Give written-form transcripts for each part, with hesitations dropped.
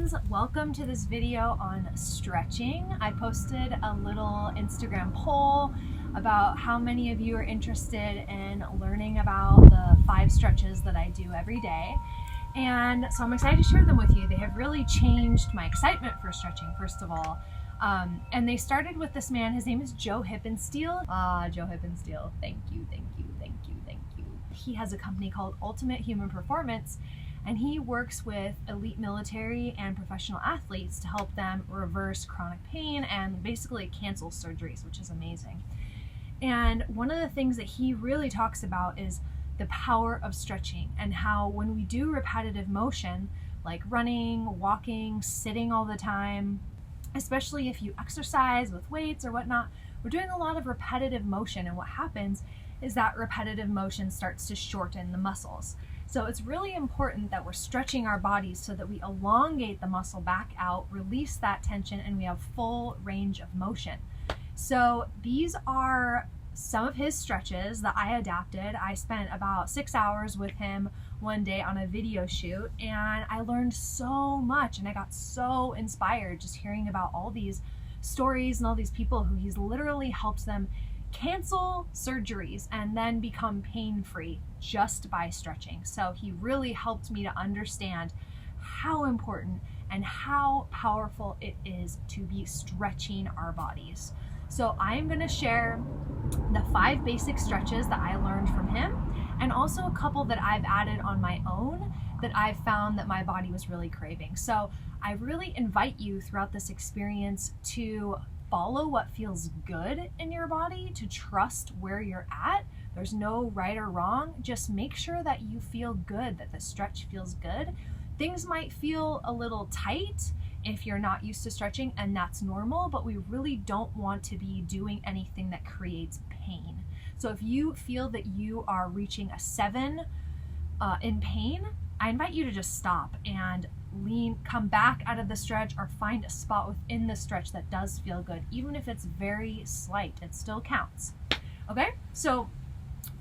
friends, welcome to this video on stretching. I posted a little Instagram poll about how many of you are interested in learning about the 5 stretches that I do every day. And so I'm excited to share them with you. They have really changed my excitement for stretching, first of all. And they started with this man. His name is Joe Hippensteel. Joe Hippensteel, thank you. He has a company called Ultimate Human Performance, and he works with elite military and professional athletes to help them reverse chronic pain and basically cancel surgeries, which is amazing. And one of the things that he really talks about is the power of stretching, and how when we do repetitive motion, like running, walking, sitting all the time, especially if you exercise with weights or whatnot, we're doing a lot of repetitive motion, and what happens is that repetitive motion starts to shorten the muscles. So it's really important that we're stretching our bodies so that we elongate the muscle back out, release that tension, and we have full range of motion. So these are some of his stretches that I adapted. I spent about 6 hours with him one day on a video shoot, and I learned so much, and I got so inspired just hearing about all these stories and all these people who he's literally helped them cancel surgeries and then become pain-free just by stretching. So he really helped me to understand how important and how powerful it is to be stretching our bodies. So I'm going to share the 5 basic stretches that I learned from him, and also a couple that I've added on my own that I've found that my body was really craving. So I really invite you throughout this experience to follow what feels good in your body, to trust where you're at. There's no right or wrong. Just make sure that you feel good, that the stretch feels good. Things might feel a little tight if you're not used to stretching, and that's normal, but we really don't want to be doing anything that creates pain. So if you feel that you are reaching a 7 in pain, I invite you to just stop and come back out of the stretch, or find a spot within the stretch that does feel good. Even if it's very slight, it still counts. Okay, so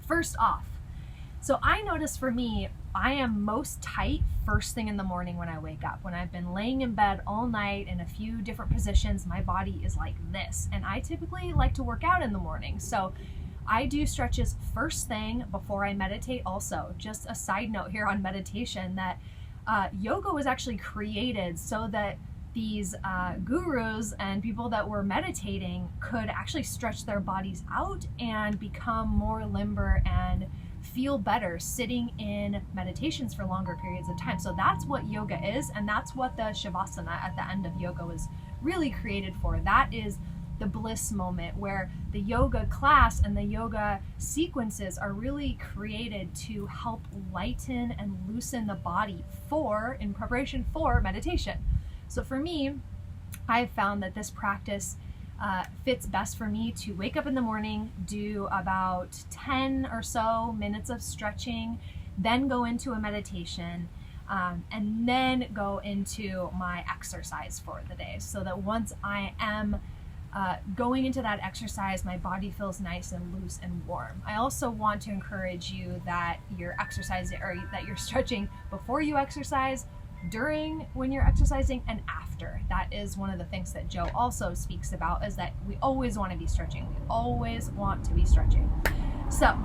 first off, so I notice for me, I am most tight first thing in the morning when I wake up. When I've been laying in bed all night in a few different positions, my body is like this, and I typically like to work out in the morning. So I do stretches first thing before I meditate. Also, just a side note here on meditation, that yoga was actually created so that these gurus and people that were meditating could actually stretch their bodies out and become more limber and feel better sitting in meditations for longer periods of time. So that's what yoga is, and that's what the shavasana at the end of yoga was really created for. That is the bliss moment, where the yoga class and the yoga sequences are really created to help lighten and loosen the body in preparation for meditation. So for me, I've found that this practice fits best for me to wake up in the morning, do about 10 or so minutes of stretching, then go into a meditation, and then go into my exercise for the day, so that once I am going into that exercise, my body feels nice and loose and warm. I also want to encourage you that you're exercising, or that you're stretching before you exercise, during when you're exercising, and after. That is one of the things that Joe also speaks about, is that we always want to be stretching. We always want to be stretching. So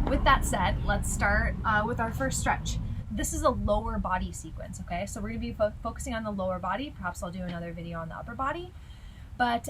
with that said, let's start with our first stretch. This is a lower body sequence, okay? So we're going to be focusing on the lower body. Perhaps I'll do another video on the upper body. But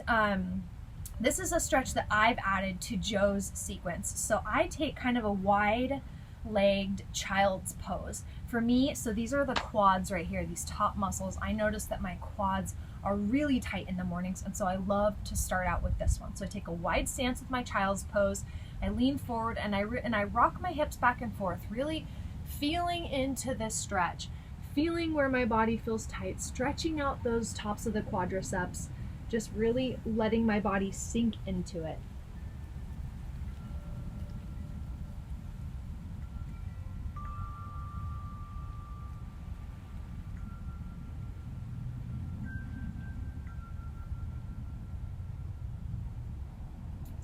this is a stretch that I've added to Joe's sequence. So I take kind of a wide-legged child's pose. For me, so these are the quads right here, these top muscles. I notice that my quads are really tight in the mornings, and so I love to start out with this one. So I take a wide stance with my child's pose. I lean forward, and I rock my hips back and forth, really feeling into this stretch, feeling where my body feels tight, stretching out those tops of the quadriceps, just really letting my body sink into it.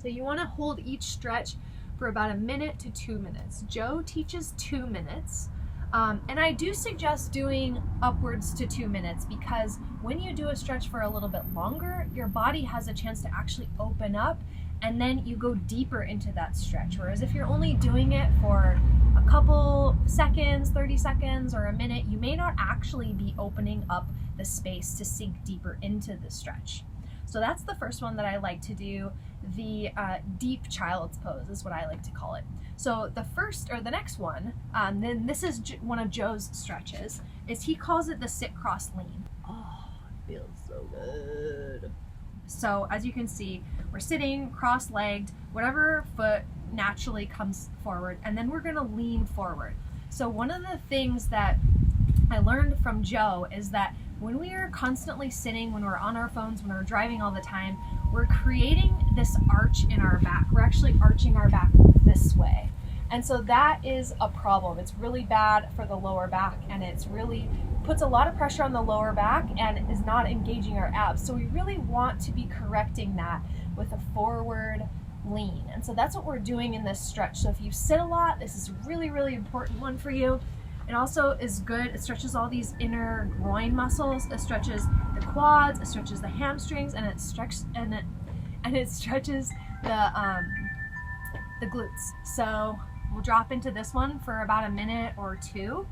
So you want to hold each stretch for about 1 minute to 2 minutes. Joe teaches 2 minutes. And I do suggest doing upwards to 2 minutes, because when you do a stretch for a little bit longer, your body has a chance to actually open up, and then you go deeper into that stretch. Whereas if you're only doing it for a couple seconds, 30 seconds, or a minute, you may not actually be opening up the space to sink deeper into the stretch. So that's the first one that I like to do. The deep child's pose is what I like to call it. So the next one, then this is one of Joe's stretches, is he calls it the sit, cross, lean. Oh, it feels so good. So as you can see, we're sitting cross-legged, whatever foot naturally comes forward, and then we're gonna lean forward. So one of the things that I learned from Joe is that when we are constantly sitting, when we're on our phones, when we're driving all the time, we're creating this arch in our back. We're actually arching our back this way. And so that is a problem. It's really bad for the lower back, and it's really puts a lot of pressure on the lower back and is not engaging our abs. So we really want to be correcting that with a forward lean. And so that's what we're doing in this stretch. So if you sit a lot, this is a really, really important one for you. It also is good. It stretches all these inner groin muscles. It stretches the quads. It stretches the hamstrings, and it stretches the glutes. So we'll drop into this one for about a minute or two,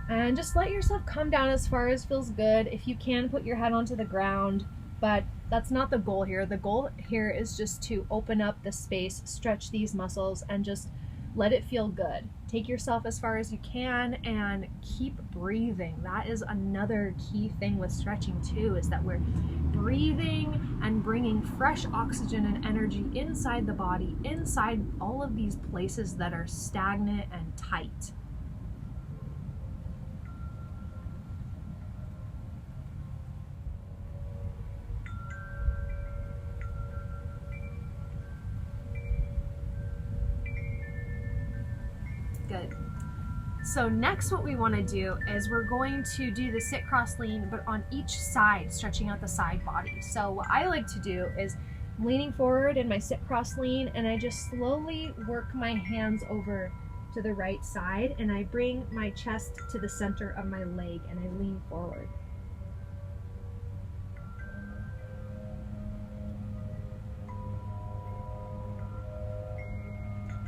and just let yourself come down as far as feels good. If you can, put your head onto the ground, but that's not the goal here. The goal here is just to open up the space, stretch these muscles, and just let it feel good. Take yourself as far as you can and keep breathing. That is another key thing with stretching too, is that we're breathing and bringing fresh oxygen and energy inside the body, inside all of these places that are stagnant and tight. Good. So next what we want to do is we're going to do the sit, cross, lean, but on each side, stretching out the side body. So what I like to do is I'm leaning forward in my sit, cross, lean, and I just slowly work my hands over to the right side, and I bring my chest to the center of my leg, and I lean forward.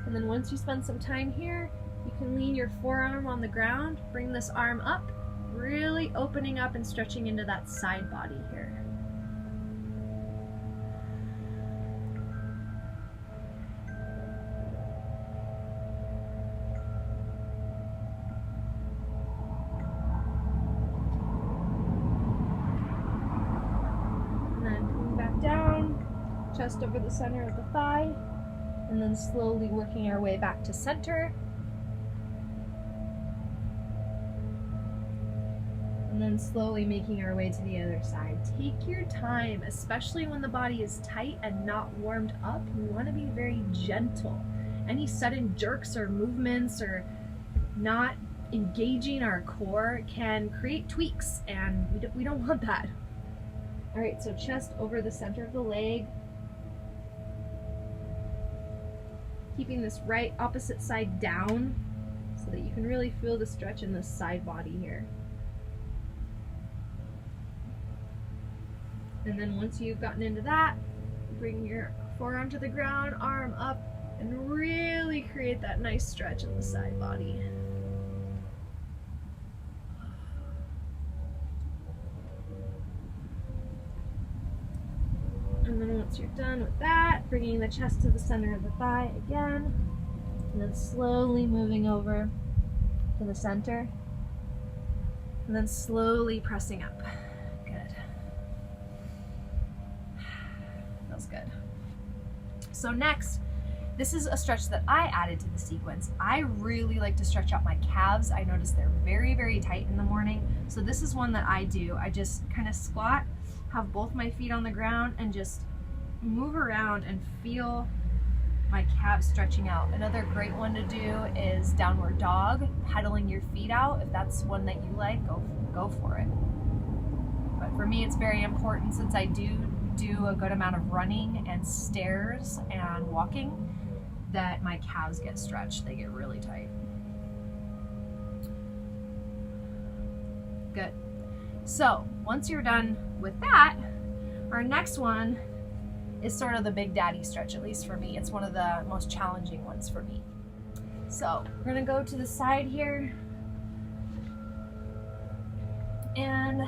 And then once you spend some time here, you can lean your forearm on the ground, bring this arm up, really opening up and stretching into that side body here. And then coming back down, chest over the center of the thigh, and then slowly working our way back to center. And then slowly making our way to the other side. Take your time, especially when the body is tight and not warmed up. You want to be very gentle. Any sudden jerks or movements or not engaging our core can create tweaks, and we don't want that. All right, so chest over the center of the leg. Keeping this right opposite side down so that you can really feel the stretch in this side body here. And then once you've gotten into that, bring your forearm to the ground, arm up, and really create that nice stretch in the side body. And then once you're done with that, bringing the chest to the center of the thigh again, and then slowly moving over to the center, and then slowly pressing up. Good. So next, this is a stretch that I added to the sequence. I really like to stretch out my calves. I notice they're very, very tight in the morning. So this is one that I do. I just kind of squat, have both my feet on the ground, and just move around and feel my calves stretching out. Another great one to do is downward dog, pedaling your feet out. If that's one that you like, go for it. But for me, it's very important, since I do a good amount of running and stairs and walking, that my calves get stretched. They get really tight. Good. So once you're done with that, our next one is sort of the big daddy stretch, at least for me. It's one of the most challenging ones for me. So we're gonna go to the side here and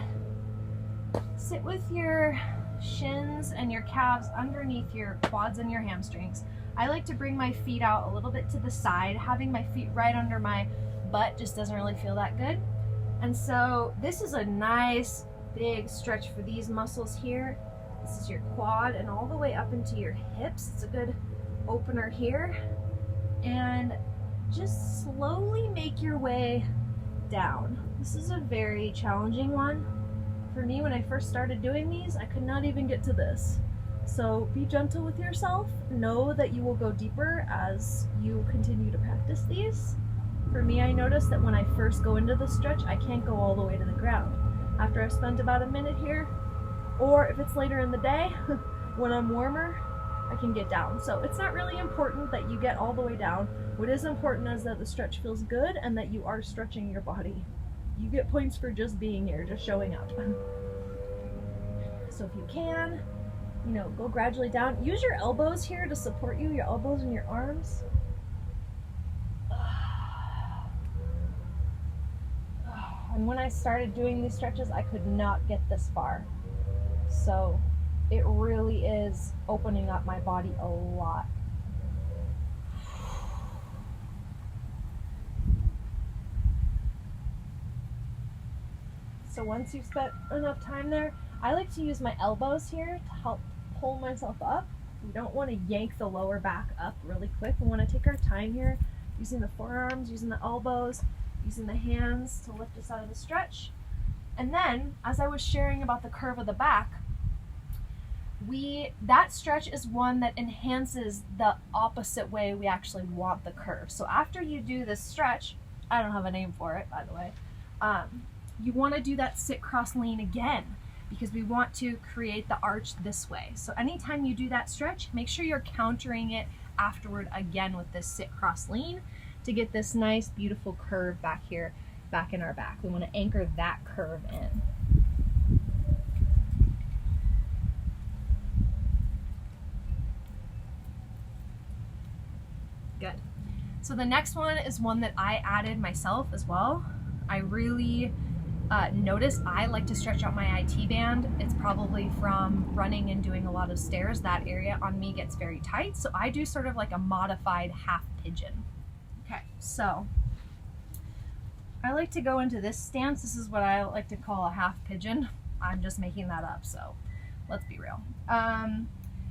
sit with your shins and your calves underneath your quads and your hamstrings. I like to bring my feet out a little bit to the side. Having my feet right under my butt just doesn't really feel that good. And so this is a nice big stretch for these muscles here. This is your quad and all the way up into your hips. It's a good opener here. And just slowly make your way down. This is a very challenging one. For me, when I first started doing these, I could not even get to this. So be gentle with yourself. Know that you will go deeper as you continue to practice these. For me, I noticed that when I first go into the stretch, I can't go all the way to the ground. After I've spent about a minute here, or if it's later in the day, when I'm warmer, I can get down. So it's not really important that you get all the way down. What is important is that the stretch feels good and that you are stretching your body. You get points for just being here, just showing up. So if you can, go gradually down. Use your elbows here to support you, your elbows and your arms. And when I started doing these stretches, I could not get this far. So it really is opening up my body a lot. So once you've spent enough time there, I like to use my elbows here to help pull myself up. We don't want to yank the lower back up really quick. We want to take our time here, using the forearms, using the elbows, using the hands to lift us out of the stretch. And then, as I was sharing about the curve of the back, that stretch is one that enhances the opposite way we actually want the curve. So after you do this stretch, I don't have a name for it, by the way, you want to do that sit, cross, lean again, because we want to create the arch this way. So anytime you do that stretch, make sure you're countering it afterward again with this sit, cross, lean to get this nice, beautiful curve back here, back in our back. We want to anchor that curve in. Good. So the next one is one that I added myself as well. I really notice I like to stretch out my IT band. It's probably from running and doing a lot of stairs. That area on me gets very tight. So I do sort of like a modified half pigeon. Okay, so I like to go into this stance. This is what I like to call a half pigeon. I'm just making that up, so let's be real.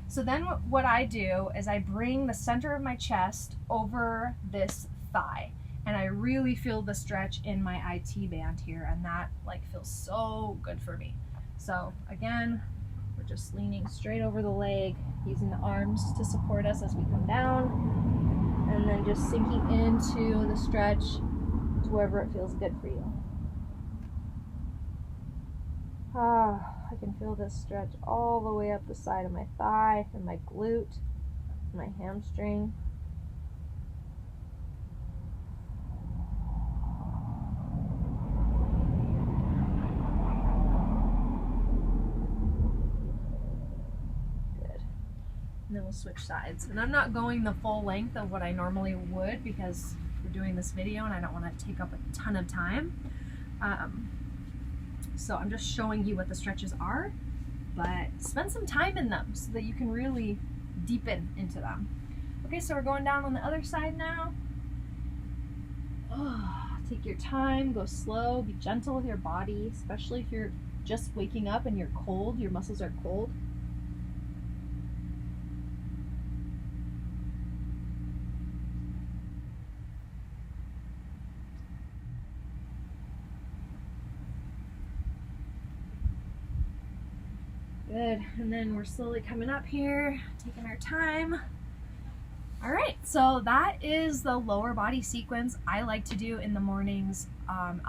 So then what I do is I bring the center of my chest over this thigh. And I really feel the stretch in my IT band here, and that feels so good for me. So again, we're just leaning straight over the leg, using the arms to support us as we come down, and then just sinking into the stretch to wherever it feels good for you. I can feel this stretch all the way up the side of my thigh and my glute, my hamstring. And then we'll switch sides. And I'm not going the full length of what I normally would because we're doing this video and I don't want to take up a ton of time. So I'm just showing you what the stretches are, but spend some time in them so that you can really deepen into them. Okay, so we're going down on the other side now. Take your time, go slow, be gentle with your body, especially if you're just waking up and you're cold, your muscles are cold. Good, and then we're slowly coming up here, taking our time. All right, so that is the lower body sequence I like to do in the mornings.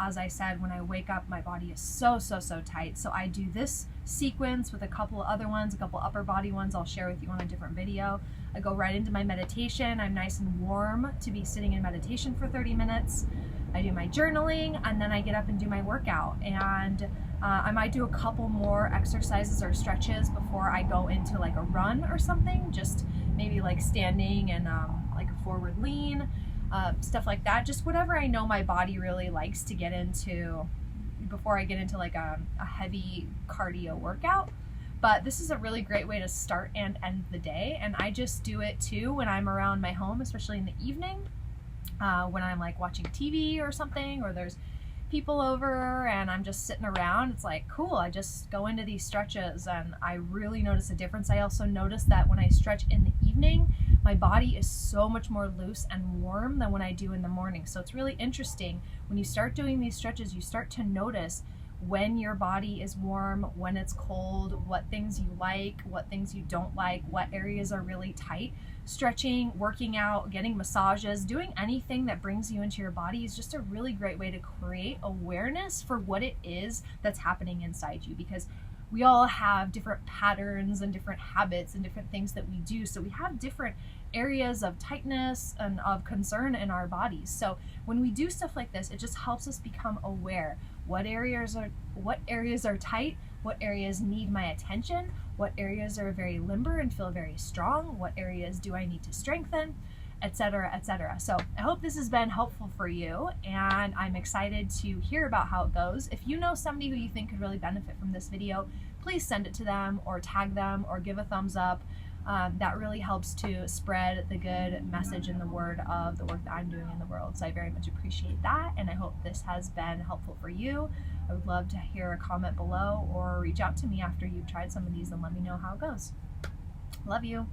As I said, when I wake up, my body is so tight. So I do this sequence with a couple of other ones, a couple upper body ones I'll share with you on a different video. I go right into my meditation. I'm nice and warm to be sitting in meditation for 30 minutes. I do my journaling, and then I get up and do my workout. And I might do a couple more exercises or stretches before I go into like a run or something, just maybe like standing and like a forward lean, stuff like that. Just whatever I know my body really likes to get into before I get into like a heavy cardio workout. But this is a really great way to start and end the day. And I just do it too when I'm around my home, especially in the evening, when I'm like watching TV or something, or there's people over and I'm just sitting around. It's like, cool, I just go into these stretches and I really notice a difference. I also notice that when I stretch in the evening, my body is so much more loose and warm than when I do in the morning. So it's really interesting. When you start doing these stretches, you start to notice when your body is warm, when it's cold, what things you like, what things you don't like, what areas are really tight. Stretching, working out, getting massages, doing anything that brings you into your body is just a really great way to create awareness for what it is that's happening inside you, because we all have different patterns and different habits and different things that we do. So we have different areas of tightness and of concern in our bodies. So when we do stuff like this, it just helps us become aware. What areas are tight? What areas need my attention? What areas are very limber and feel very strong? What areas do I need to strengthen? Etc., etc. So I hope this has been helpful for you, and I'm excited to hear about how it goes. If you know somebody who you think could really benefit from this video, please send it to them or tag them or give a thumbs up. That really helps to spread the good message and the word of the work that I'm doing in the world. So I very much appreciate that, and I hope this has been helpful for you. I would love to hear a comment below or reach out to me after you've tried some of these and let me know how it goes. Love you.